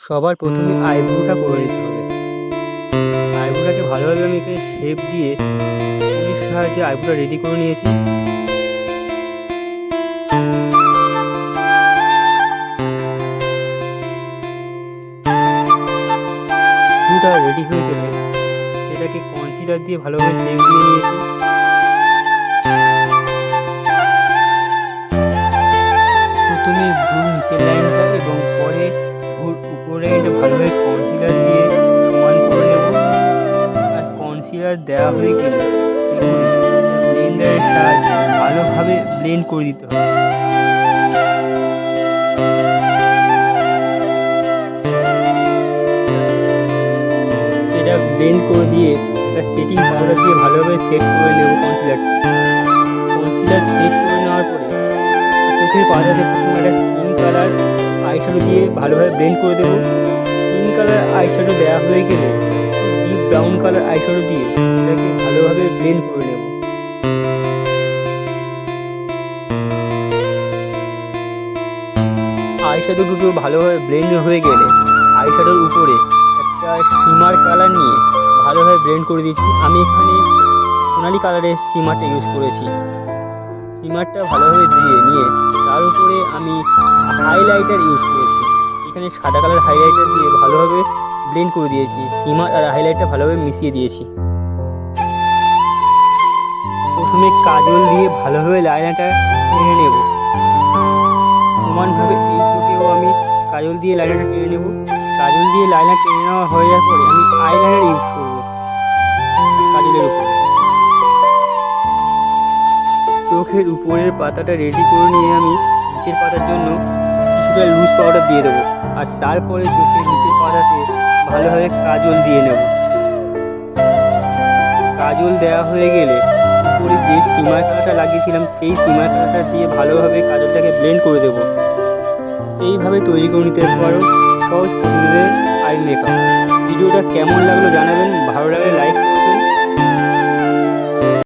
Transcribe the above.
সবার প্রথমে আইব্রোটা করে নিতে হবে। আইব্রোটাকে ভালোভাবে আমি এখানে শেপ দিয়ে তুলির সাহায্যে আইব্রোটা রেডি করে নিয়েছি। আইব্রোটা রেডি হয়ে গেলে সেটাকে কনসিলার দিয়ে ভালোভাবে শেপ দিয়ে নিয়েছি। প্রথমে ভ্রুর নিচের লাইনটা এবং পরে ভ্রুর উপরের লাইনটা ভালোভাবে কনসিলার দিয়ে সমান করে নেব। আর কনসিলার দেওয়া হয়ে গেলে ব্লেন্ডারের সাহায্যে ভালোভাবে ব্লেন্ড করে দিতে হবে। এটা ব্লেন্ড করে দিয়ে একটা সেটিং পাউডার দিয়ে ভালোভাবে সেট করে নেব কনসিলারটা। কনসিলার সেট করে নেওয়ার পরে চোখের পাতাতে প্রথমে একটা স্কিন কালার আইশ্যাডো দিয়ে ভালোভাবে ব্লেন্ড করে দেবো। স্কিন কালার আইশ্যাডো দেওয়া হয়ে গেলে ডিপ ব্রাউন কালার আইশ্যাডো দিয়ে এটাকে ভালোভাবে ব্লেন্ড করে নেব। আইশ্যাডো দুটো ভালোভাবে ব্লেন্ড হয়ে গেলে আইশ্যাডোর উপরে একটা শিমার কালার নিয়ে ভালোভাবে ব্লেন্ড করে দিয়েছি। আমি এখানে সোনালি কালারের শিমারটা ইউজ করেছি। শিমারটা ভালোভাবে দিয়ে নিয়ে তার উপরে আমি হাইলাইটার ইউজ করেছি। এখানে সাদা কালার হাইলাইটার দিয়ে ভালোভাবে ব্লেন্ড করে দিয়েছি। শিমার আর হাইলাইটটা ভালোভাবে মিশিয়ে দিয়েছি। প্রথমে কাজল দিয়ে ভালোভাবে লাইনারটা টেনে নেব। সমানভাবে এই চোখেও আমি কাজল দিয়ে লাইনারটা টেনে নেব। কাজল দিয়ে লাইনার টেনে নেওয়া হয়ে যাওয়ার পরে আমি আইলাইনার ইউজ করব কাজলের উপরে। চোখের উপরের পাতাটা রেডি করে নিয়ে আমি নিচের পাতার জন্য কিছুটা লুজ পাউডার দিয়ে দেবো। আর তারপরে চোখের নিচের পাতাতে ভালোভাবে কাজল দিয়ে নেব। কাজল দেওয়া হয়ে গেলে উপরে যে সিমার কালারটা লাগিয়েছিলাম সেই সিমার কালারটা দিয়ে ভালোভাবে কাজলটাকে ব্লেন্ড করে দেবো। এইভাবে তৈরি করে নিতে পারো সহজ পদ্ধতিতে আই মেকআপ। ভিডিওটা কেমন লাগলো জানাবেন। ভালো লাগলে লাইক